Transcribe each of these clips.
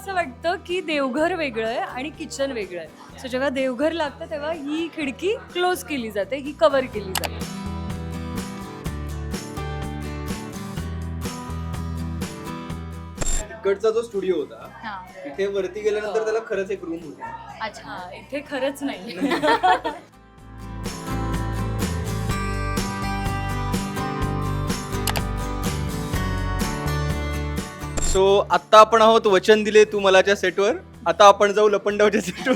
असं वाटतं की देवघर वेगळं आहे आणि किचन वेगळं आहे. सो जेव्हा देवघर लागतं तेव्हा ही खिडकी क्लोज केली जाते, ही कव्हर केली जाते. इकडचा जो स्टुडिओ होता हां. तिथे वरती गेल्यानंतर त्याला खरंच एक रूम होती. अच्छा, इथे खरंच नाही. सो आता आपण आहोत वचन दिले तू मलाच्या सेटवर. आता आपण जाऊ लपंडावच्या सेटवर.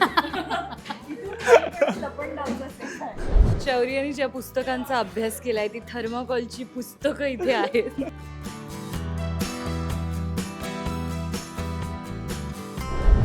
शौर्याने यांनी ज्या पुस्तकांचा अभ्यास केलाय ती थर्माकोलची पुस्तकं इथे आहेत.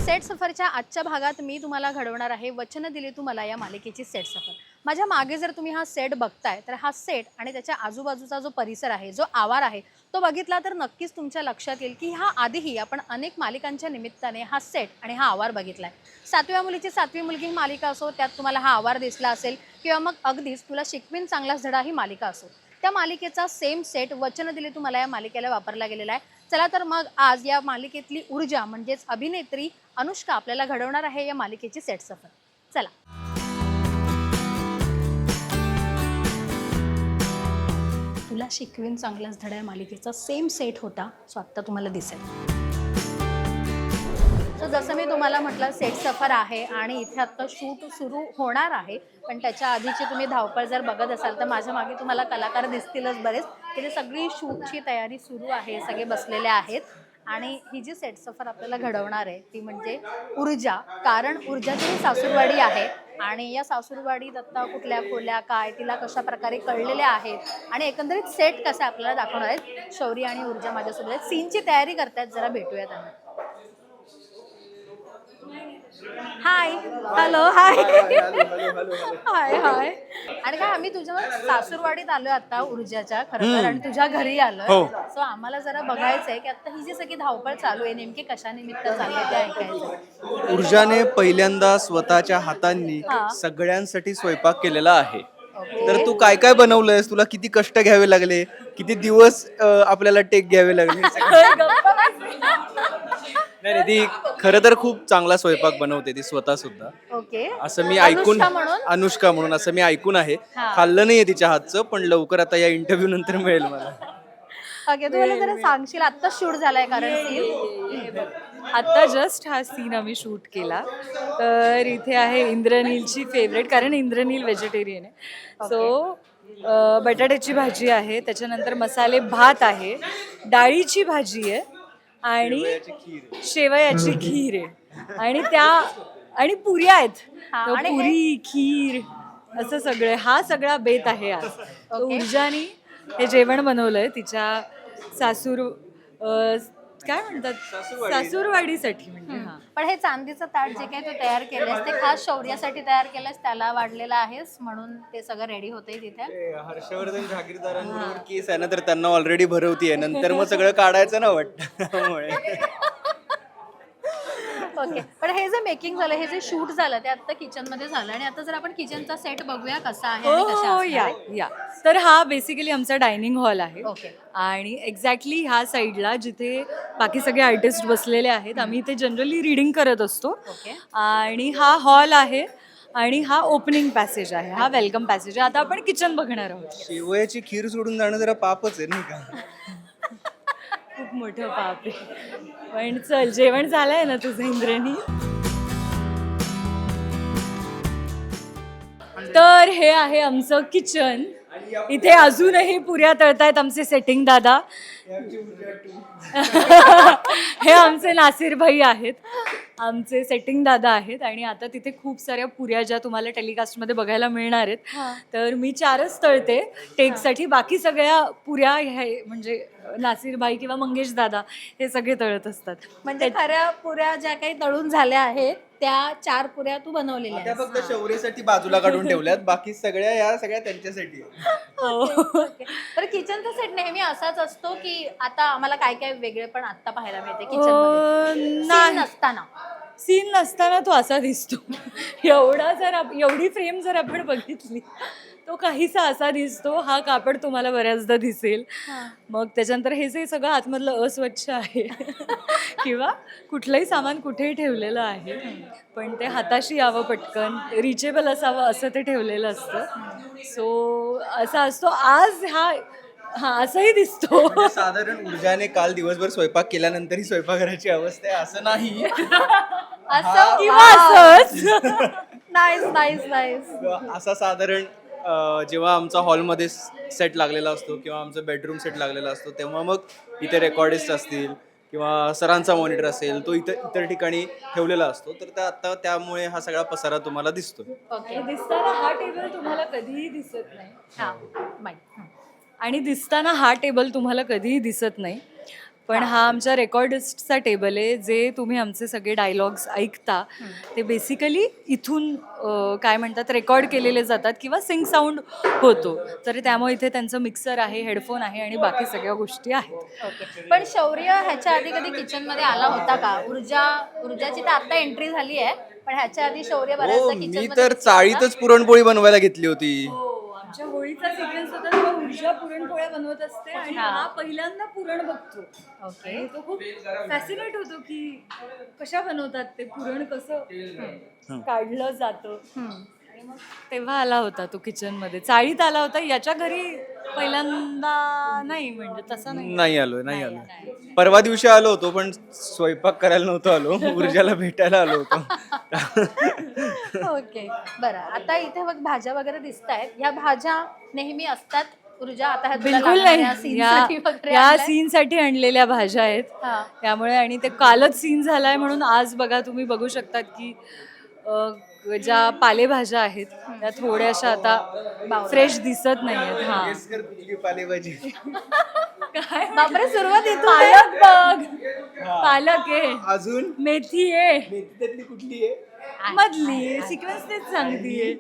सेट सफरच्या आजच्या भागात मी तुम्हाला घडवणार आहे वचन दिले तू मला या मालिकेची सेट सफर. माझ्या मागे जर तुम्ही हा सेट बघताय तर हा सेट आणि त्याच्या आजूबाजूचा जो परिसर आहे, जो आवार आहे, तो बघितला तर नक्कीच तुमच्या लक्षात येईल की ह्या आधीही आपण अनेक मालिकांच्या निमित्ताने हा सेट आणि हा आवार बघितलाय. 7व्या मुलीची 7वी मुलगी ही मालिका असो, त्यात तुम्हाला हा आवार दिसला असेल, किंवा मग अगदीच तुला शिकवीन चांगलाच धडा ही मालिका असो, त्या मालिकेचा सेम सेट वचन दिले तू मला या मालिकेला वापरला गेलेला आहे. चला तर मग आज या मालिकेतली ऊर्जा म्हणजेच अभिनेत्री अनुष्का आपल्याला घडवणार आहे या मालिकेची सेट सफर. चला. तुला शिकवीन चांगलाच धडा या मालिकेचा सेम सेट होता, सो आत्ता तुम्हाला दिसेल. सो जसं मी तुम्हाला म्हटलं सेट सफर आहे आणि इथे आत्ता शूट सुरू होणार आहे, पण त्याच्या आधीची तुम्ही धावपळ जर बघत असाल तर माझ्या मागे तुम्हाला कलाकार दिसतीलच बरेच. तिथे सगळी शूटची तयारी सुरू आहे, सगळे बसलेले आहेत आणि ही जी सेट सफर आपल्याला घडवणार आहे ती म्हणजे ऊर्जा. कारण ऊर्जाची ही सासूरवाडी आहे आणि या सासूरवाडीत आत्ता कुठल्या खोल्या काय तिला कशा प्रकारे कळलेल्या आहेत आणि एकंदरीत सेट कसं आपल्याला दाखवणार आहेत. शौर्य आणि ऊर्जा माझ्यासोबत आहेत, सीनची तयारी करतायत. जरा भेटूया त्यांना. हाय, हॅलो, हाय, हाय, हाय. आणि काय आम्ही तुझ्या सासूरवाडीत आलोय आता ऊर्जाच्या खरं तर, आणि तुझ्या घरी आलोय. सो आम्हाला जरा बघायचंय की आता ही जी सगळी धावपळ चालू आहे नेमकी कशा निमित्त चालू आहे ते ऐकायचं. ऊर्जाने पहिल्यांदा स्वतःच्या हातांनी सगळ्यांसाठी स्वयंपाक केलेला आहे. तर तू काय काय बनवलंयस? तुला किती कष्ट घ्यावे लागले? किती दिवस आपल्याला टेक घ्यावे लागले? नाही, ती खरं तर खूप चांगला स्वयंपाक बनवते ती स्वतः सुद्धा. ओके, असं मी ऐकून, अनुष्का म्हणून असं मी ऐकून आहे. खाल्लं नाहीये तिच्या हातचं, पण लवकर आता या इंटरव्ह्यू नंतर मिळेल मला. ओके, तू मला जरा सांगशील आत्ता शूट झालाय कारण सीन आता जस्ट हा सीन आम्ही शूट केला. तर इथे आहे इंद्रनीलची फेवरेट, कारण इंद्रनील व्हेजिटेरियन आहे. सो बटाट्याची भाजी आहे, त्याच्यानंतर मसाले भात आहे, डाळीची भाजी आहे आणि शेवयाची खीर आहे आणि पुऱ्या आहेत. तर पुरी खीर असं सगळं, हा सगळा बेत आहे आज. तर ऊर्जानी हे जेवण बनवलंय तिच्या काय म्हणतात सासूरवाडीसाठी. म्हणजे पण हे चांदीचं ताट जे काही तू तयार केलंस ते खास शौर्यासाठी तयार केलंस, त्याला वाढलेलं आहेस म्हणून ते सगळं रेडी होतंय तिथे. हर्षवर्धन जहागीरदारांबरोबर केस आहे ना, तर त्यांना ऑलरेडी भरवतीये, नंतर मग सगळं काढायचं ना वाटतं त्यामुळे. ओके, पण हे जे मेकिंग झालं, हे जे शूट झालं ते आता किचन मध्ये झालं आणि आता जर आपण किचनचा सेट बघूया कसा आहे आणि कशा हो, असणार आहे. या. तर हा बेसिकली आमचा डायनिंग हॉल आहे. ओके. आणि एक्झॅक्टली ह्या साईडला जिथे बाकी सगळे आर्टिस्ट बसलेले आहेत, आम्ही इथे जनरली रीडिंग करत असतो. ओके. आणि हा हॉल आहे आणि हा ओपनिंग पॅसेज आहे, हा वेलकम पॅसेज आहे. आता आपण किचन बघणार आहोत. शेवयाची खीर सोडून जाणं जरा पापच आहे नाही का? खूप मोठं पाप आहे. पण चल, जेवण झालंय ना तुझं इंद्रनी? तर हे आहे आमचं किचन. इथे अजूनही पुऱ्या तळतायत आमचे सेटिंग दादा. हे आमचे नासिर भाई आहेत, आमचे सेटिंग दादा आहेत. आणि आता तिथे खूप साऱ्या पुऱ्या ज्या तुम्हाला टेलिकास्टमध्ये बघायला मिळणार आहेत. तर मी 4च तळते टेकसाठी, बाकी सगळ्या पुऱ्या हे म्हणजे नासिर भाई किंवा मंगेश दादा हे सगळे तळत असतात. म्हणजे खऱ्या पुऱ्या ज्या काही तळून झाल्या आहेत त्या 4 पुऱ्या तू बनवलेल्या त्या आहेत. फक्त शौर्यासाठी बाजूला काढून ठेवल्यात, बाकी सगळ्या त्यांच्यासाठी. तर किचनचा सेट नेहमी असाच असतो की आता आम्हाला काय काय वेगळे पण आता पाहायला मिळते किचन नसताना? सीन नसताना तो असा दिसतो. एवढी फ्रेम जर आपण बघितली तो काहीसा असा दिसतो. हा कापड तुम्हाला बऱ्याचदा दिसेल. मग त्याच्यानंतर हे जे सगळं आतमधलं अस्वच्छ आहे किंवा कुठलंही सामान कुठेही ठेवलेलं आहे, पण ते हाताशी यावं पटकन, रिचेबल असावं असं ते ठेवलेलं असतं. सो असा असतो आज हा असंही दिसतो. म्हणजे साधारण ऊर्जाने काल दिवसभर स्वयंपाक केल्यानंतरही स्वयंपाकघराची अवस्था आहे असं नाही. असं किंवा असंच. Nice nice nice. असा साधारण जेव्हा आमचा हॉलमध्ये सेट लागलेला असतो किंवा आमचं बेडरूम सेट लागलेला असतो तेव्हा मग इथे रेकॉर्डिस्ट असतील किंवा सरांचा मॉनिटर असेल तो इतर ठिकाणी ठेवलेला असतो. तर आता त्यामुळे हा सगळा पसारा तुम्हाला दिसतो. ओके. दिसताना हा टेबल तुम्हाला कधीही दिसत नाही. हां माईक. आणि दिसताना हा टेबल तुम्हाला कधीही दिसत नाही, पण हा आमच्या रेकॉर्डिस्टचा टेबल आहे. जे तुम्ही आमचे सगळे डायलॉग्स ऐकता ते बेसिकली इथून काय म्हणतात रेकॉर्ड केलेले जातात किंवा सिंग साऊंड होतो. तर त्यामुळे इथे त्यांचं मिक्सर आहे, हेडफोन आहे आणि बाकी सगळ्या गोष्टी आहेत. ओके. पण शौर्य ह्याच्या आधी कधी किचनमध्ये आला होता का? ऊर्जाची तर आता एंट्री झाली आहे, पण ह्याच्या आधी शौर्य हो, बऱ्याचदा मी किचनमध्ये तर चाळीतच पुरणपोळी बनवायला घेतली होती. आमच्या होळीचा सिक्वेन्स होता तेव्हा ऊर्जा पुरणपोळ्या बनवत असते आणि हा पहिल्यांदा पुरण बघतो. ओके. आणि तो खूप फॅसिनेट होतो की कशा बनवतात ते पुरण, कसं काढलं जातं. आणि मग तेव्हा आला होता तो किचन मध्ये. चाळीत आला होता. याच्या घरी पहिल्यांदा नाही, म्हणजे तसं नाही आलो. परवा दिवशी आलो होतो पण स्वयंपाक करायला नव्हतो आलो. ऊर्जाला भेटायला आलो होतो. ओके. बरं, आता इथे बघ भाज्या वगैरे दिसत आहेत. ह्या भाज्या नेहमी असतात ऊर्जा? आता ह्या तुला बिलकुल लागणाऱ्या नाही. सीनसाठी वगैरे या आणलंय? सीनसाठी आणलेल्या भाज्या आहेत. हा. त्यामुळे आणि ते कालच सीन झालाय म्हणून आज बघा तुम्ही बघू शकतात की ज्या पालेभाज्या आहेत त्या थोड्याशा आता फ्रेश दिसत नाहीयेत. हा Guess कर कुठली पालेभाजी. काय बापरे, सुरुवात येतो. पालक बघ, पालक आहे, अजून मेथी आहे, मेथीतली कुठली आहे? मधली सिक्वेन्स तेच सांगतीये.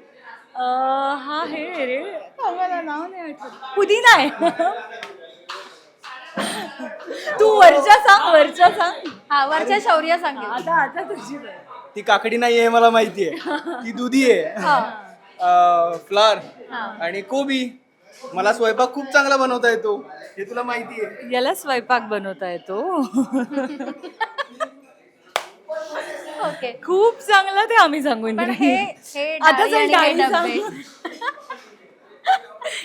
हा हे रे मला नाव नाही आठवत. पुदिना आहे. तू वरच्या सांग. हा, वरच्या शौर्य सांगेल. आता तुझी वेळ. ती काकडी नाही आहे मला माहितीये. ती दुधी आहे, फ्लावर आणि कोबी. मला स्वयंपाक खूप चांगला बनवता येतो हे तुला माहिती आहे. याला स्वयंपाक बनवता येतो. ओके. खूप चांगलं ते आम्ही सांगून पण दिलं. हे आता डाळी चल आणि डाळी हे सांग. डबे.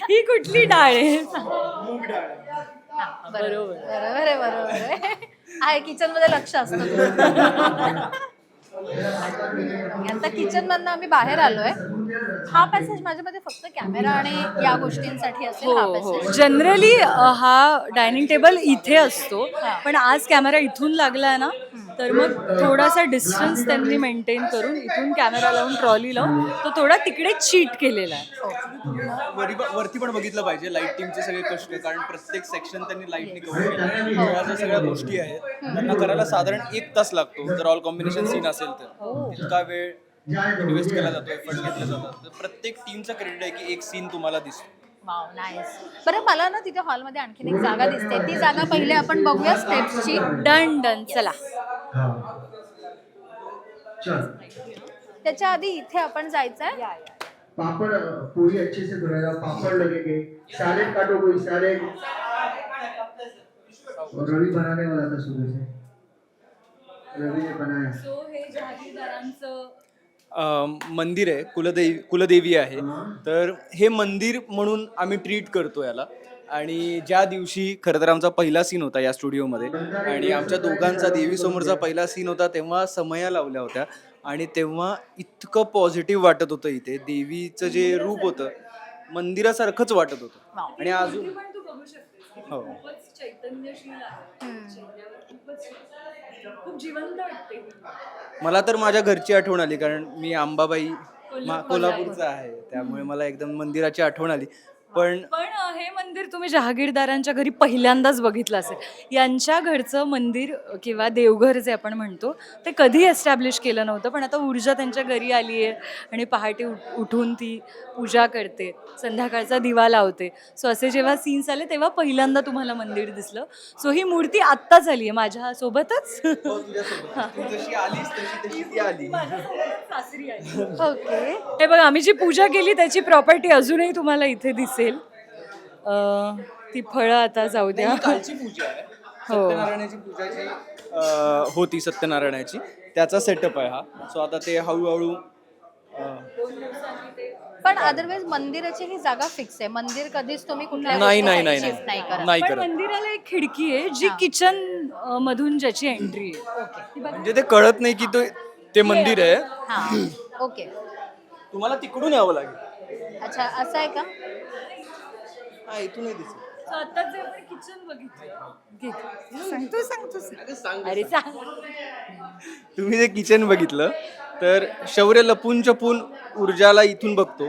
ही कुठली डाळ आहे? मूग डाळ. हा, बरोबर आहे. किचन मध्ये लक्ष असतं तुझं. आता किचन मधनं आम्ही बाहेर आलोय. हा पॅसेज माझ्यामध्ये फक्त कॅमेरा आणि या गोष्टींसाठी असेल. हा पॅसेज जनरली हा डायनिंग टेबल इथे असतो, पण आज कॅमेरा इथून लागलाय ना, तर मग थोडासा डिस्टन्स त्यांनी मेंटेन करून इथून कॅमेरा लावून ट्रॉली लावून तो थोडा तिकडे चीट केलेला आहे. वरती पण बघितलं पाहिजे लाईट टीमचे सगळे कष्ट, कारण प्रत्येक सेक्शन त्यांनी लाईटने कव्हर केलं. ज्या सगळ्या गोष्टी आहेत त्यांना करायला साधारण 1 तास लागतो. जर ऑल कॉम्बिनेशन सीन असेल तर इतका वेळ इन्व्हेस्ट केला जातो, एफर्ट घेतले जातात. तर प्रत्येक टीमचा क्रेडिट आहे की एक सीन तुम्हाला दिसतो. Wow, nice. बरं, मला ना तिथे हॉलमध्ये आणखीन एक जागा दिसते. ती जागा पहिले आपण बघूया स्टेप्सची. डन चला. त्याच्या आधी इथे आपण जायचंय. पापड़ पूरी अच्छे से धुलेगा, पापड़ लगेंगे, सैलेड काटो कोई सैलेड। और रवि बनाने वाला था सुबह से, रवि ने बनाया। हे जहागीरदारांचं मंदिर आहे, कुलदेवी आहे. तर हे मंदिर म्हणून आम्ही ट्रीट करतो याला. आणि ज्या दिवशी खरं तर आमचा पहिला सीन होता या स्टुडिओमध्ये आणि आमच्या दोघांचा देवीसमोरचा पहिला सीन होता, तेव्हा समया लावल्या होत्या आणि तेव्हा इतकं पॉझिटिव्ह वाटत होतं. इथे देवीचं जे रूप होतं मंदिरासारखंच वाटत होतं. आणि अजून पण तू बघू शकतेस. हो, खूपच चैतन्यशील आहे. चेहऱ्यावर खूप जिवंत वाटते. मला तर माझ्या घरची आठवण आली, कारण मी अंबाबाई कोल्हापूरचा आहे, त्यामुळे मला एकदम मंदिराची आठवण आली. पण हे मंदिर तुम्ही जहागीरदारांच्या घरी पहिल्यांदाच बघितलं असेल. यांच्या घरचं मंदिर किंवा देवघर जे आपण म्हणतो ते कधी एस्टॅब्लिश केलं नव्हतं, पण आता ऊर्जा त्यांच्या घरी आली आहे आणि पहाटे उठून ती पूजा करते, संध्याकाळचा दिवा लावते. सो असे जेव्हा सीन्स आले तेव्हा पहिल्यांदा तुम्हाला मंदिर दिसलं. सो ही मूर्ती आत्ताच आली आहे माझ्यासोबतच. तू जशी आलीस तशी ती आली. सासरी आली. ओके. हे बघा आम्ही जी पूजा केली त्याची प्रॉपर्टी अजूनही तुम्हाला इथे दिसेल. ती फळं आता जाऊ द्या. ही कालची पूजा आहे. सत्यनारायणाची पूजा जी होती सत्यनारायणाची त्याचा सेटअप आहे हा. सो आता ते हळूहळू पण अदरवाईज मंदिराची ही जागा फिक्स आहे. मंदिर कधीच तुम्ही कुठल्या नाही नाही गोष्टीसाठी नाही shift नाही करत. नाही पण करत. मंदिराला एक खिडकी आहे जी किचन मधून ज्याची एंट्री आहे. म्हणजे ते कळत नाही की ते मंदिर आहे. हा ओके. तुम्हाला तिकडून यावं लागेल. अच्छा असं आहे का? हा इथूनही दिसेल. So आता जे आपण किचन बघितलं सांगतो सांग. अरे सांग. तुम्ही जे किचन बघितलं तर शौर्य लपून छपून ऊर्जाला इथून बघतो.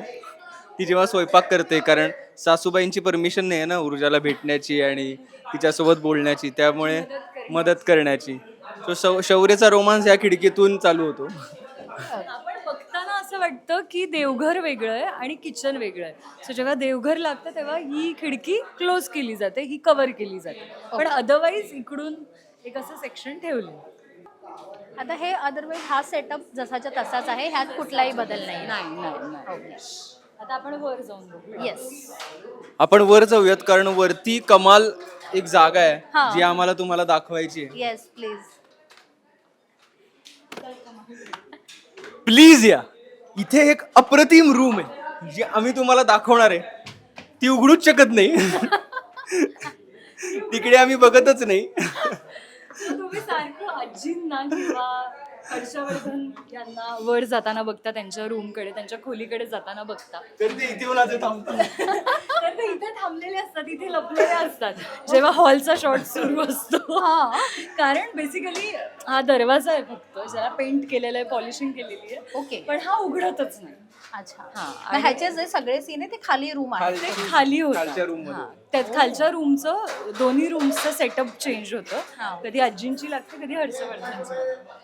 ती जेव्हा स्वयंपाक करते, कारण सासूबाईंची परमिशन नाही आहे ना ऊर्जाला भेटण्याची आणि तिच्यासोबत बोलण्याची, त्यामुळे मदत करण्याची. सो शौर्याचा रोमांस या खिडकीतून चालू होतो. आपण बघताना असं वाटतं की देवघर वेगळं आहे आणि किचन वेगळं आहे. सो जेव्हा देवघर लागतं तेव्हा ही खिडकी क्लोज केली जाते, ही कव्हर केली जाते, पण अदरवाईज इकडून एक असं सेक्शन ठेवलं. आता हे अदरवाईज हा सेटअप जसाच्या तसाच आहे, ह्यात कुठलाही बदल नाही. नाही. आता आपण वर जाऊन बघू. येस. आपण वर जाऊयात, कारण वरती कमाल एक जागा हा. आहे जी आम्हाला तुम्हाला दाखवायची आहे. Yes please. प्लीज या. इथे एक अप्रतिम रूम आहे जी आम्ही तुम्हाला दाखवणार आहे. ती उघडूच शकत नाही. तिकडे आम्ही बघतच नाही. तुम्ही सारखं आजींना किंवा हर्षवर्धन यांना वर जाताना बघता, त्यांच्या रूमकडे, त्यांच्या खोलीकडे जाताना बघता, तर ते इथे येऊन आता थांबतात. तर ते इथे थांबलेले असतात, इथे लपलेले असतात जेव्हा हॉलचा शॉट सुरू असतो. कारण बेसिकली हा दरवाजा आहे फक्त, ज्याला पेंट केलेलं आहे, पॉलिशिंग केलेली आहे. ओके. पण हा उघडतच नाही. अच्छा. हा, मग ह्याचे जे सगळे सीन आहे ते खाली रूम आहे. ते खाली खालच्या होतं. room मध्ये. हा, त्यात खालच्या रूमचं दोन्ही रूमचं सेटअप चेंज होतं. हा. कधी आजींची लागते, कधी हर्षवर्धनची.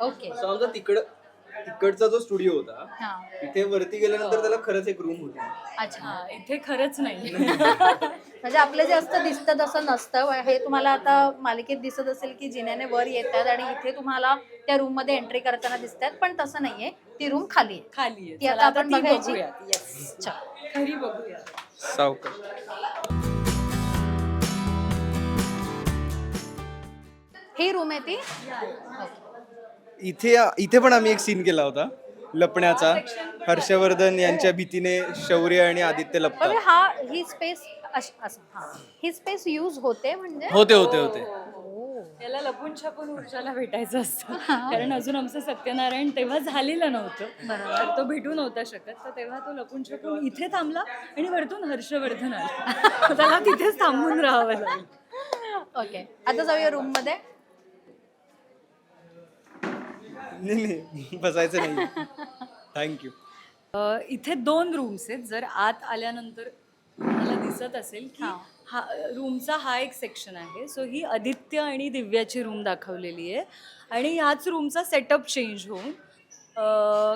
ओके. समजा तिकडचा जो स्टुडिओ होता हा. तिथे वरती गेल्यानंतर त्याला खरंच एक रूम होती. अच्छा. हा, इथे खरंच नाही. म्हणजे आपलं जे असतं दिसतं तसं नसतं. हे तुम्हाला आता मालिकेत दिसत असेल की जिन्याने वर येतात आणि इथे तुम्हाला त्या रूम मध्ये एंट्री करताना दिसतात, पण तसं नाहीये. ती रूम खाली आहे. खाली आहे. ती आता चला, आपण ती बघायची. बघूया. Yes. अच्छा. खरी बघूया. सावकाश. ही रूम आहे ती. इथे पण आम्ही एक सीन केला होता लपण्याचा. हर्षवर्धन यांच्या भीतीने शौर्य आणि आदित्य पण लपतात. ही स्पेस ही स्पेस यूज होते म्हणजे. होते. याला लपून छपून ऊर्जाला भेटायचं असतं, कारण अजून आमचं सत्यनारायण तेव्हा झालेलं नव्हतं. तर तो भेटू नव्हता शकत, तर तेव्हा तो लपून छपून इथे थांबला आणि वरतून हर्षवर्धन आला. त्याला तिथेच थांबून राहावं लागलं. ओके. आता जाऊया रूम मध्ये. नाही, बसायचं नाही. थँक्यू. इथे 2 रूम्स आहेत. जर आत आल्यानंतर मला दिसत असेल की हा रूमचा हा एक सेक्शन आहे. सो ही आदित्य आणि दिव्याची रूम दाखवलेली आहे आणि ह्याच रूमचा सेटअप चेंज होऊन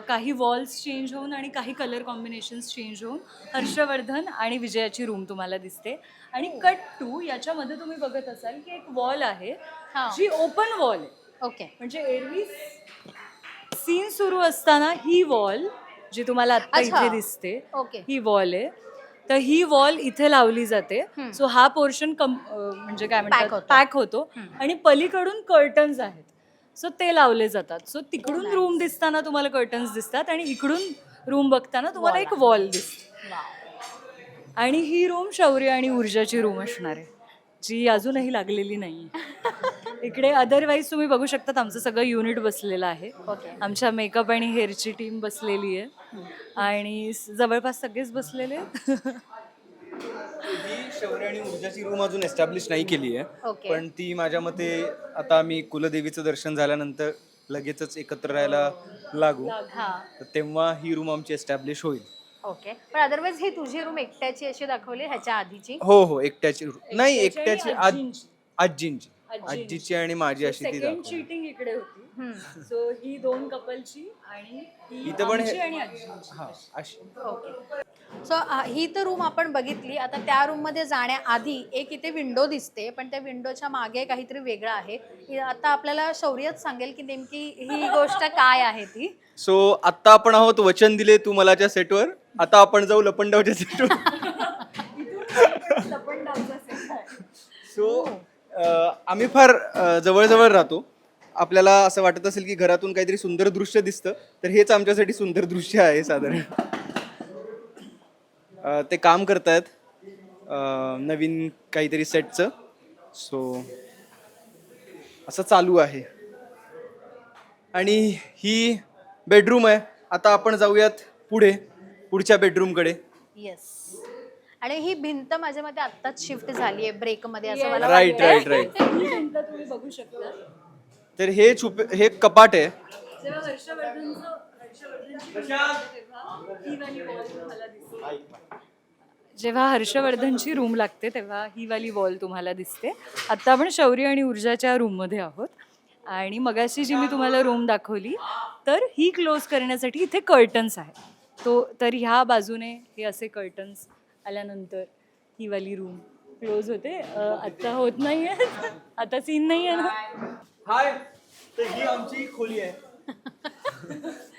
काही वॉल्स चेंज होऊन आणि काही कलर कॉम्बिनेशन्स चेंज होऊन हर्षवर्धन आणि विजयाची रूम तुम्हाला दिसते. आणि कट टू याच्यामध्ये तुम्ही बघत असाल की एक वॉल आहे जी ओपन वॉल आहे. ओके. म्हणजे एरवी सीन सुरू असताना ही वॉल जी तुम्हाला आता इथे दिसते, ओके. ही वॉल आहे. तर ही वॉल इथे लावली जाते. सो हा पोर्शन म्हणजे काय म्हणतात पॅक होतो आणि पलीकडून कर्टन्स आहेत. सो ते लावले जातात. सो तिकडून रूम दिसताना तुम्हाला कर्टन्स दिसतात आणि इकडून रूम बघताना तुम्हाला एक वॉल दिसते. आणि ही रूम शौर्य आणि ऊर्जाची रूम असणार आहे, जी अजूनही लागलेली नाही. इकडे अदरवाईज तुम्ही बघू शकतात आमचं सगळं युनिट बसलेलं आहे. आमच्या मेकअप आणि हेअरची टीम बसलेली आहे आणि जवळपास सगळेच बसलेले आहेत. ही शौर्य आणि ऊर्जाची रूम अजून एस्टॅब्लिश नाही केली आहे, ओके. पण ती माझ्या मते आता आम्ही कुलदेवीचं दर्शन झाल्यानंतर लगेचच एकत्र राहायला लागू, हा. तर तेव्हा ही रूम आमची एस्टॅब्लिश होईल. ओके, पण अदरवाईज ही तुझी रूम एकट्याची अशी दाखवली ह्याच्या आधीची. हो एकट्याची नाही एकट्याची एकट्याची आणि आजींची. आजींची आजीची आणि माझी अशी ती सेकंड दाखवली. चीटिंग इकडे होती. सो ही 2 कपलची आणि ही इथं पण हे- आमची आणि आजींची. हा अशी. ओके, सो ही तर रूम आपण बघितली. आता त्या रूममध्ये जाण्याआधी एक इथे विंडो दिसते, पण त्या विंडोच्या मागे काहीतरी वेगळं आहे. आता आपल्याला शौर्यच सांगेल की नेमकी ही गोष्ट काय आहे ती. सो आता आपण आहोत वचन दिले तू मलाच्या सेटवर. आता आपण जाऊ लपंडावच्या सेटवर. लपंडावचा set आहे. सो आम्ही फार जवळजवळ राहतो. आपल्याला असं वाटत असेल की घरातून काहीतरी सुंदर दृश्य दिसतं, तर हेच आमच्यासाठी सुंदर दृश्य आहे साधारण. ते काम करतायत नवीन काहीतरी सेटचं. सो असं चालू आहे. आणि ही बेडरूम आहे. आता आपण जाऊयात पुढच्या बेडरूमकडे. येस, आणि ही भिंत माझ्या मते आत्ताच शिफ्ट झाली आहे ब्रेकमध्ये असं मला राईट वाटतंय. Right right. ही भिंत तुम्ही बघू शकता. तर हे कपाट आहे. जेव्हा हर्षवर्धनची रूम लागते तेव्हा ही वाली वॉल तुम्हाला दिसते. आता आपण शौर्य आणि ऊर्जाच्या रूममध्ये आहोत. आणि मगाशी जी मी तुम्हाला रूम दाखवली तर ही क्लोज करण्यासाठी इथे कर्टन्स आहेत. तर ह्या बाजूने हे असे कर्टन्स आल्यानंतर ही वाली रूम क्लोज होते. आत्ता होत नाही आहे, आता सीन नाही आहे ना. हाय, तर ही आमची खोली आहे.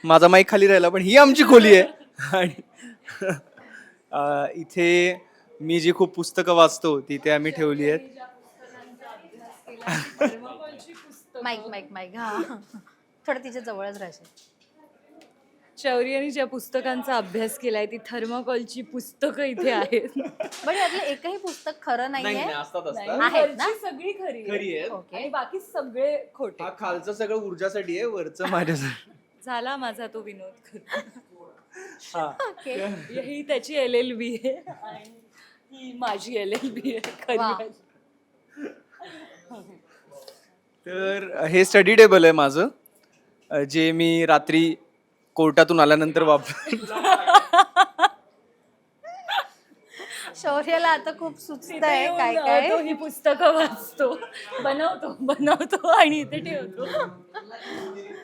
माझा माईक खाली राहिला, पण ही आमची खोली आहे. आणि इथे मी जी खूप पुस्तकं वाचतो तिथे आम्ही ठेवली आहेत. माईक हा थोडं तिच्या जवळच राहशील. शौर्याने ज्या पुस्तकांचा अभ्यास केलाय ती थर्माकोलची पुस्तकं इथे आहेत. पण यातलं एकही पुस्तक खरं नाहीये. असतात नाही, आहेत ना? वरची सगळी खरी आहेत. ओके. आणि बाकी सगळे खोटे. हा खालचं सगळं ऊर्जासाठी आहे, वरचं माझ्यासाठी. झाला माझा तो विनोद करून. हा. ओके, ही त्याची LLB आहे आणि ही माझी LLB आहे खरी वा. माझी. तर हे स्टडी टेबल आहे माझं, जे मी रात्री कोर्टातून आल्यानंतर शौर्याला आता खूप सुचत तिथे आहे येऊन, काय काय. तो ही पुस्तकं वाचतो, बनवतो आणि इथे ठेवतो.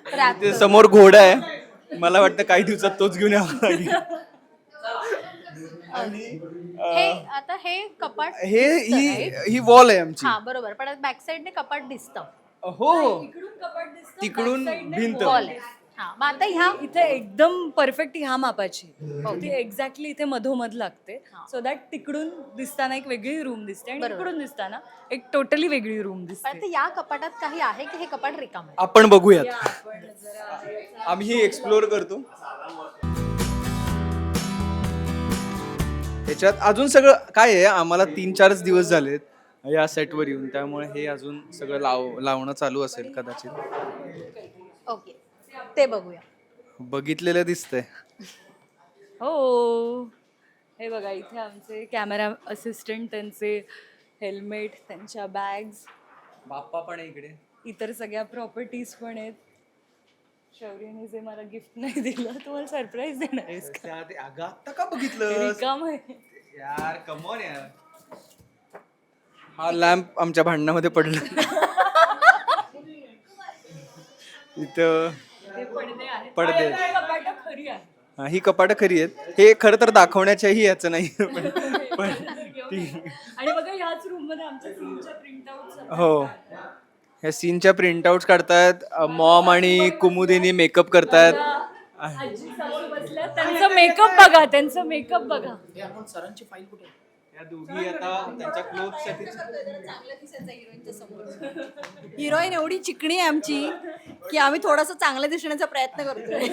रात्र. ते समोर घोडा आहे. मला वाटतं काही दिवसात तोच घेऊन यावं लागेल. हे आता हे कपाट हे दिसतं, ही right? ही वॉल आहे आमची. हा बरोबर, पण बॅक साइडने कपाट दिसतं. हो हो, इकडून कपाट दिसतं, तिकडून back side ने भिंत. वॉल आहे. हा, मग आता ह्या इथे एकदम परफेक्ट ह्या मापाची ती एक्झॅक्टली इथे मधोमध लागते. सो दॅट तिकडून दिसताना एक वेगळी रूम दिसते आणि बरोबर. इकडून दिसताना एक टोटली वेगळी रूम पण दिसते. आता या कपाटात काही आहे की हे कपाट रिकाम आहे. आपण बघूयात. आपण जरा आम्ही एक्सप्लोर करतो. त्याच्यात अजून सगळं काय आहे, आम्हाला 3-4 दिवस झालेत या सेटवर येऊन, त्यामुळे हे अजून सगळं लावणं चालू असेल कदाचित. ओके, ते बघूया. बघितलेलं दिसतंय. हो, हे बघा इथे आमचे कॅमेरा असिस्टंट, त्यांचे हेल्मेट, त्यांच्या बॅग्स, बाप्पा पण आहे इकडे. इतर सगळ्या प्रॉपर्टीज पण आहेत. शौर्यने जे मला गिफ्ट नाही दिलं, तुम्हाला सरप्राईज देणार आहेस का? अगं आता का बघितलं रिकाम आहे. यार, कम ऑन यार. हा लॅम्प आमच्या भांडणामध्ये पडला. इथं हे पडदे आहेत. पडदे. ही कपाटं खरी आहेत. हा, ही कपाटं खरी आहेत. हे खरं तर दाखवण्याच्याही याचं नाही. पण आणि बघा ह्याच रूम मध्ये आमच्या सीनच्या प्रिंटआउट. हो, ह्या सीनच्या प्रिंटआउट्स काढतायत. मॉम आणि कुमुदिनी मेकअप करतायत. आजी सासू बसल्या, त्यांचं मेकअप बघा. या दोघी आता त्यांच्या क्लोथसाठी हिरोईन एवढी चिकणी आहे आमची की आम्ही थोडासा चांगलं दिसण्याचा प्रयत्न करतोय.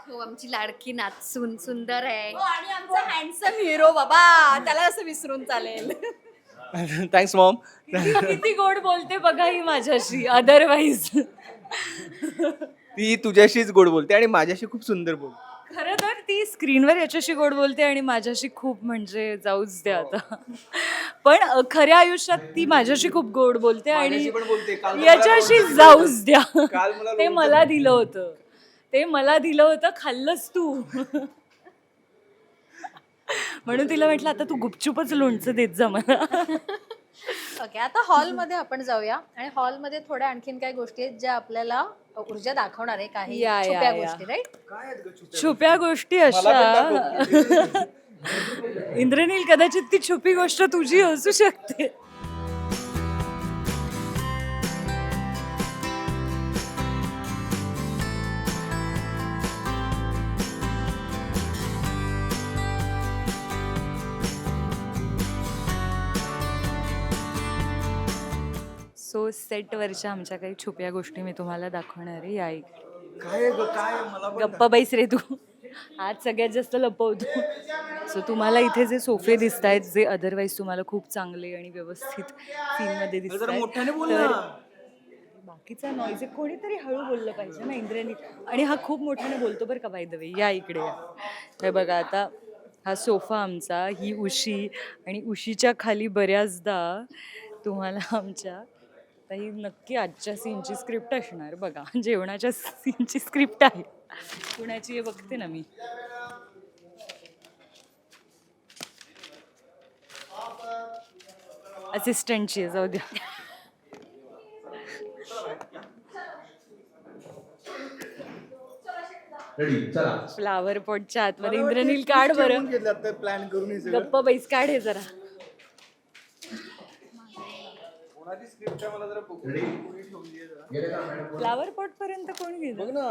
हो, आमची लाडकी नाचून सुंदर आहे. आणि आमचा हँडसम हिरो बाबा, त्याला असं विसरून चालेल. Thanks Maugham. किती गोड बोलते बघा ही माझ्याशी. अदरवाईज ती तुझ्याशीच गोड बोलते आणि माझ्याशी खूप सुंदर बोलते. खरं तर ती स्क्रीनवर याच्याशी गोड बोलते आणि माझ्याशी खूप, म्हणजे जाऊच द्या आता. पण खऱ्या आयुष्यात ती माझ्याशी खूप गोड बोलते आणि माझ्याशी पण बोलते. काल मला याच्याशी लोणचं जाऊच द्या. काल मला ते लोणचं मला दिलं होतं, खाल्लंस तू. म्हणून तिला म्हटलं आता तू गुपचूपच लोणचं देत जा मला. ओके, आता हॉलमध्ये आपण जाऊया आणि हॉलमध्ये थोड्या आणखीन काही गोष्टी आहेत ज्या आपल्याला ऊर्जा दाखवणार आहे, काही या, या, छुप्या या. गोष्टी, राईट? छुप्या गोष्टी अशा इंद्रनील, कदाचित ती छुपी गोष्ट तुझी असू शकते. सो सेटवरच्या आमच्या काही छुप्या गोष्टी मी तुम्हाला दाखवणार आहे. या इकडे. काय मला गप्पा बैस रे तू, आज सगळ्यात जास्त लपवतो. सो तुम्हाला इथे जे सोफे दिसत आहेत, जे अदरवाईज तुम्हाला खूप चांगले आणि व्यवस्थित सीनमध्ये दिसत जरा मोठ्याने बोल तर ना. बाकीचा नॉईज आहे, कोणीतरी हळू बोललं पाहिजे ना इंद्रनील. आणि हा खूप मोठ्याने बोलतो बरं का, बाय द वे. या इकडे या. हे बघा, आता हा सोफा आमचा, ही उशी, आणि उशीच्या खाली बऱ्याचदा तुम्हाला आमच्या ही नक्की आजच्या सीनची स्क्रिप्ट असणार. बघा, जेवणाच्या सीनची स्क्रिप्ट आहे. कुणाची आहे बघते ना मी. असिस्टंटची आहे, जाऊ द्या. रेडी चला. फ्लावर पॉटच्या आतमध्ये इंद्रनील काढ बरं. प्लॅन करून गप्प बैस, काढ हे जरा. रेडी गेले का मॅडम? फ्लावर पॉट पर्यंत कोण गेलं? बघ ना.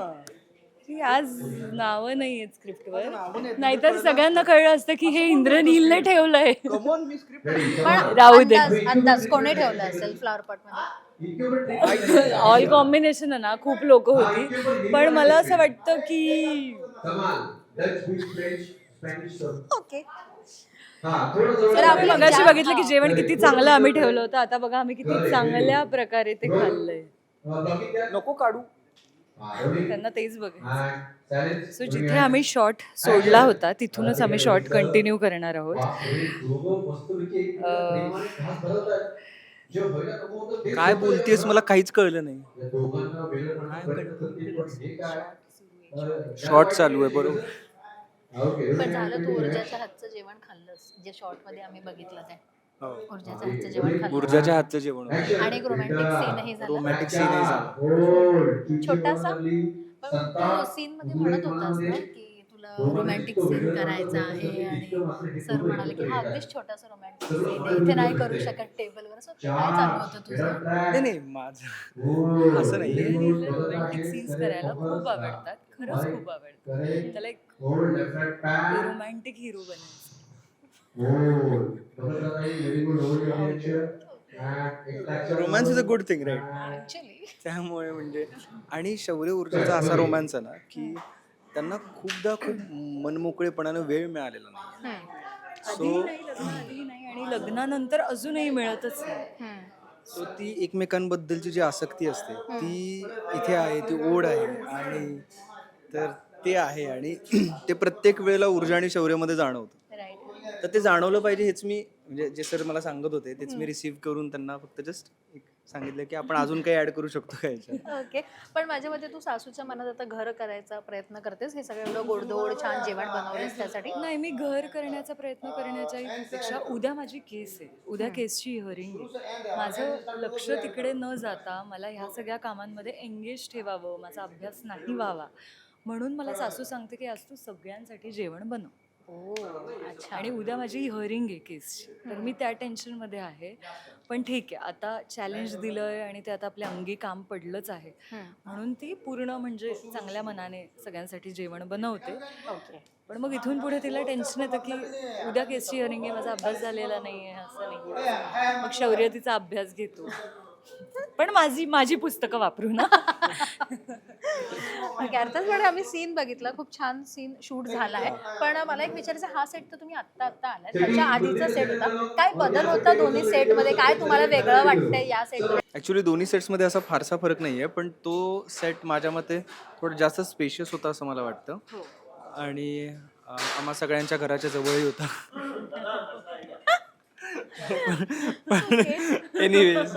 ही आज नावं नाही आहेत स्क्रिप्टवर, नाहीतर सगळ्यांना कळलं असतं की हे इंद्रनीलने ठेवलंय. कमॉन, मी स्क्रिप्ट पण राहू दे. अंदाज कोणी ठेवलं असेल फ्लॉवर पॉट मध्ये? ऑल कॉम्बिनेशन आहे ना, खूप लोक होती, पण मला असं वाटतं की ओके, तर आम्ही मगाशी बघितलं की जेवण किती चांगलं आम्ही ठेवलं होतं. आता बघा आम्ही किती चांगल्या प्रकारे ते खाल्लंय. नको काढू. त्यांना तेच बघायचं. सो जिथे आम्ही शॉट सोडला होता तिथूनच आम्ही शॉट कंटिन्यू करणार आहोत. काय बोलतेस, मला काहीच कळलं नाही. शॉर्ट चालू आहे बरोबर. पण झालं, तू ऊर्जाच्या हातचं जेवण खाल्लंस, जे शॉर्ट मध्ये आम्ही बघितलं ते. ऊर्जाच्या हातचं जेवण खाल्लं ऊर्जाच्या हातचं जेवण होतं. आणि एक रोमॅन्टिक सीनही झाला. रोमॅन्टिक सीनही झाला. छोटासा. पण तू सीन मध्ये म्हणत होतास ना की तुला रोमॅन्टिक सीन करायचा आहे, आणि सर म्हणाले की हा अगदीच छोटासा रोमॅन्टिक सीन आहे, इथे नाही करू शकत टेबलवर. सो काय चालू होतं तुझं? नाही नाही, माझं असं नाहीये. रोमॅन्टिक सीन्स करायला खूप आवडतात, खरंच खूप आवडतात. त्याला एक रोमॅन्टिक हिरो बनायचं. Romance is a good thing, right? Actually त्यामुळे म्हणजे, आणि शौर्य ऊर्जाचा असा रोमॅन्स आहे ना की त्यांना खूपदा खूप मनमोकळेपणानं वेळ मिळालेला नाही. आधी नाही, लग्नाआधी नाही, आणि लग्नानंतर अजूनही मिळतच नाही. सो ती एकमेकांबद्दलची जी आसक्ती असते ती इथे आहे, ती ओढ आहे, आणि तर ते आहे, आणि ते प्रत्येक वेळेला ऊर्जा आणि शौर्यमध्ये जाणवतं. राईट. तर ते जाणवलं पाहिजे, हेच मी म्हणजे जे सर मला सांगत होते तेच मी रिसीव्ह करून त्यांना फक्त जस्ट सांगितलं की आपण अजून काही ऍड करू शकतो का याच्यात. ओके, पण माझ्या मते तू सासूच्या मनात आता घर करायचा प्रयत्न करतेस, हे सगळं एवढं गोडधोड छान जेवण बनवलेस त्यासाठी. नाही, मी घर करण्याचा प्रयत्न करण्याच्या पेक्षा उद्या माझी केस आहे, उद्या केसची हिअरिंग आहे. माझं लक्ष तिकडे न जाता मला ह्या सगळ्या कामांमध्ये एंगेज ठेवावं, माझा अभ्यास नाही व्हावा, म्हणून मला सासू सांगते की आज तू सगळ्यांसाठी जेवण बनव. अच्छा. आणि उद्या माझी हिअरिंग आहे केसची, तर मी त्या टेन्शनमध्ये आहे. पण ठीक आहे, आता चॅलेंज दिलंय आणि ते आता आपल्या अंगी काम पडलंच आहे, म्हणून ती पूर्ण म्हणजे चांगल्या मनाने सगळ्यांसाठी जेवण बनवते. ओके. पण मग इथून पुढे तिला टेन्शन येतं की उद्या केसची हिअरिंग आहे, माझा अभ्यास झालेला नाही आहे, असं नाही. मग शौर्य तिचा अभ्यास घेतो, पण माझी पुस्तकं वापरू ना. ओके, अर्थात मॅडम आम्ही सीन बघितला, खूप छान सीन शूट झाला आहे. पण मला एक विचारायचं, हा सेट तर तुम्ही आत्ता आलाय, त्याच्या आधीचा सेट होता, काय बदल होता दोन्ही सेटमध्ये? काय तुम्हाला वेगळं वाटतंय या सेटमध्ये? ॲक्च्युली दोन्ही सेट्समध्ये असा फारसा फरक नाही आहे, पण तो सेट माझ्या मते थोडं जास्त स्पेशियस होता असं मला वाटतं. आणि आम्हा सगळ्यांच्या घराच्या जवळही होता. पण एनिवेज,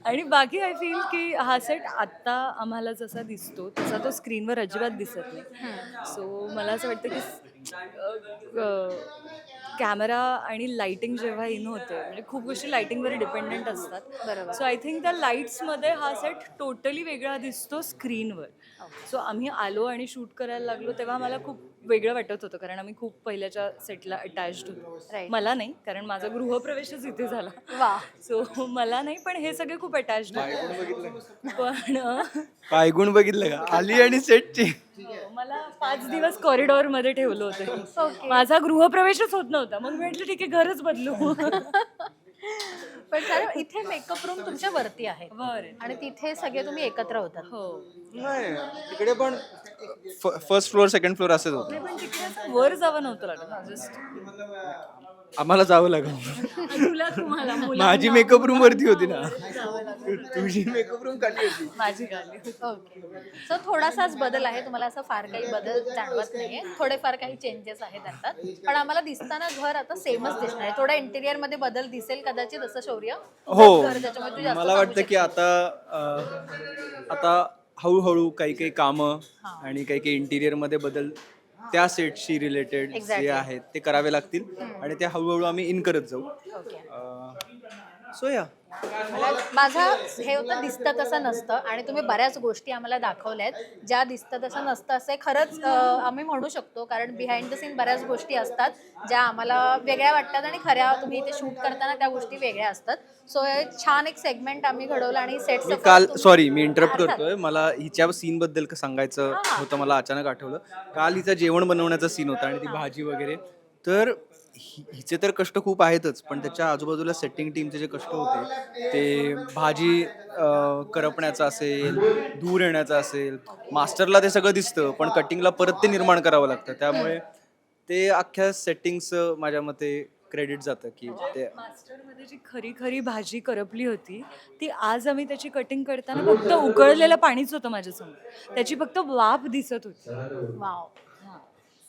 आणि बाकी आय फील की हा सेट आत्ता आम्हाला जसा दिसतो तसा तो स्क्रीनवर अजिबात दिसत नाही. सो मला असं वाटतं की कॅमेरा आणि लाइटिंग जेव्हा इन होते म्हणजे खूप गोष्टी लाइटिंगवर डिपेंडंट असतात. बरोबर. सो आय थिंक त्या लाईट्समध्ये हा सेट टोटली वेगळा दिसतो स्क्रीनवर. सो आम्ही आलो आणि शूट करायला लागलो तेव्हा मला खूप वेगळं वाटत होतं कारण आम्ही खूप पहिल्याच्या सेटला अटॅच्ड होतो. Right. मला नाही कारण माझा गृहप्रवेशच इथे झाला. वा. सो मला नाही पण हे सगळे खूप अटॅच्ड होते. पण पायगुण बघितलं का आली आणि सेटची मला 5 दिवस कॉरिडॉरमध्ये ठेवलं होतं. माझा गृहप्रवेशच होत नव्हता. मग मी म्हटलं ठीक आहे घरच बदलू. पण कारण इथे मेकअप रूम तुमच्या वरती आहे बरं. आणि तिथे सगळे तुम्ही एकत्र होतात. हो. नाही तिकडे पण फर्स्ट फ्लोअर सेकंड फ्लोअर असंच होतं. पण तिकडे असं वर जावं नव्हतं लागलं जस्ट आम्हाला जावं लागलं. तुम्हाला माझी मेकअप रूम वरती होती ना. तुझी मेकअप रूम खाली होती. माझी गाली. ओके. सो थोडासाच बदल आहे, तुम्हाला असं फार काही बदल जाणवत नाहीये. थोडेफार काही चेंजेस आहेत अर्थात, पण आम्हाला दिसताना घर आता सेमच दिसणार आहे. थोडा इंटेरियर मध्ये बदल दिसेल कदाचित, असं शौर्य हो घर त्याच्यामुळे तू जास्त मला सांगू वाटतं की आता हळूहळू काही कामं आणि काही इंटिरियर मध्ये बदल त्या सेटशी रिलेटेड जे Exactly. आहेत ते करावे लागतील आणि ते हळूहळू आम्ही इन करत जाऊ. ओके. सो या माझा हे होतं दिसतं तसं नसतं, आणि तुम्ही बऱ्याच गोष्टी आम्हाला दाखवल्या आहेत ज्या दिसतं तसं नसतं असं खरंच आम्ही म्हणू शकतो, कारण बिहाइंड द सीन बऱ्याच गोष्टी असतात ज्या आम्हाला वेगळ्या वाटतात आणि खऱ्या तुम्ही इथे शूट करताना त्या गोष्टी वेगळ्या असतात. सो छान एक सेगमेंट आम्ही घडवला आणि सेट मी काल सॉरी मी इंटरप्ट करतोय, मला हिच्या सीन बद्दल सांगायचं होतं. मला अचानक आठवलं काल हिचा जेवण बनवण्याचा सीन होता आणि ती भाजी वगैरे, तर हिचे तर कष्ट खूप आहेतच पण त्याच्या आजूबाजूला सेटिंग टीमचे जे कष्ट होते ते भाजी करपण्याचं असेल, धूर येण्याचं असेल, मास्टरला ते सगळं दिसतं पण कटिंगला परत ते निर्माण करावं लागतं. त्यामुळे ते अख्ख्या सेटिंगचं माझ्या मते क्रेडिट जातं की ते मास्टरमध्ये जी खरी खरी भाजी करपली होती ती आज आम्ही त्याची कटिंग करताना फक्त उकळलेलं पाणीच होतं माझ्यासमोर, त्याची फक्त वाफ दिसत होती. वाव.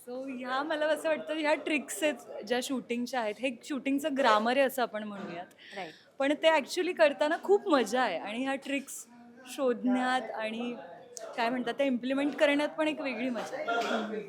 सो ह्या मला असं वाटतं ह्या ट्रिक्स आहेत ज्या शूटिंगच्या आहेत. हे शूटिंगचं ग्रामर आहे असं आपण म्हणूयात, राईट. पण ते ॲक्च्युली करताना खूप मजा आहे आणि ह्या ट्रिक्स शोधण्यात आणि काय म्हणतात ते इम्प्लिमेंट करण्यात पण एक वेगळी मजा आहे.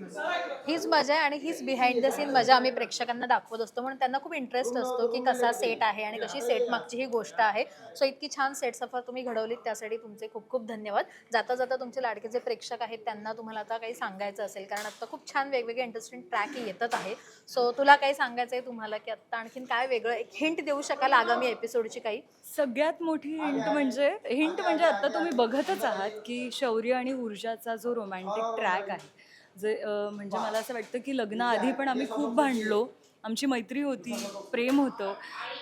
हीच मजा आहे आणि हीच बिहाइंड द सीन मजा आम्ही प्रेक्षकांना दाखवत असतो, म्हणून त्यांना खूप इंटरेस्ट असतो की कसा सेट आहे आणि कशी सेट मागची ही गोष्ट आहे. सो इतकी छान सेट सफर तुम्ही घडवलीत त्यासाठी तुमचे खूप खूप धन्यवाद. जाता जाता तुमचे लाडके जे प्रेक्षक आहेत त्यांना तुम्हाला आता काही सांगायचं असेल, कारण आता खूप छान वेगवेगळे इंटरेस्टिंग ट्रॅक येतच आहे. सो तुला काही सांगायचं आहे तुम्हाला, की आता आणखीन काय वेगळं एक हिंट देऊ शकाल आगामी एपिसोडची काही? सगळ्यात मोठी हिंट म्हणजे आता तुम्ही बघतच आहात की शौर्य आणि ऊर्जाचा जो रोमॅन्टिक ट्रॅक आहे, जे म्हणजे मला असं वाटतं की लग्नाआधी पण आम्ही खूप भांडलो, आमची मैत्री होती, प्रेम होतं,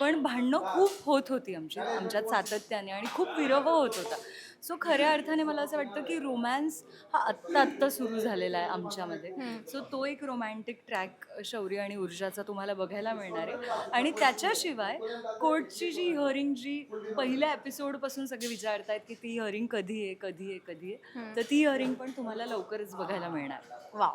पण भांडणं खूप होत होती आमच्यात सातत्याने आणि खूप विरह होत होता. सो खऱ्या अर्थाने मला असं वाटतं की रोमॅन्स हा आत्ता सुरू झालेला आहे आमच्यामध्ये. सो तो एक रोमॅन्टिक ट्रॅक शौर्य आणि ऊर्जाचा तुम्हाला बघायला मिळणार आहे. आणि त्याच्याशिवाय कोर्टची जी हिअरिंग जी पहिल्या एपिसोडपासून सगळे विचारतायत की ती हिअरिंग कधी आहे, तर ती हिअरिंग पण तुम्हाला लवकरच बघायला मिळणार. वाव,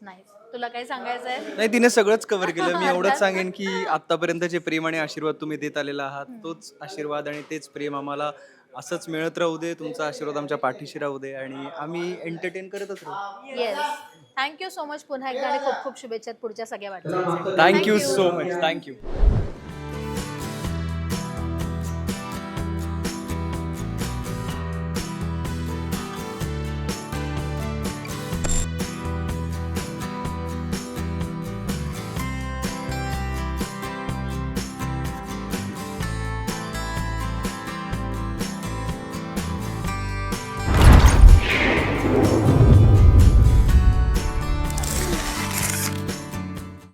नाही तुला काही सांगायचं आहे? नाही तिने सगळंच कव्हर केलं. मी एवढंच सांगेन की आतापर्यंत जे प्रेम आणि आशीर्वाद तुम्ही देत आलेला आहात तोच आशीर्वाद आणि तेच प्रेम आम्हाला असंच मिळत राहू दे. तुमचा आशीर्वाद आमच्या पाठीशी राहू दे आणि आम्ही एंटरटेन करतच राहू. येस, थँक्यू सो मच पुन्हा एकदा आणि खूप खूप शुभेच्छा पुढच्या सगळ्या वाटचालीसाठी. Thank you so much. थँक्यू.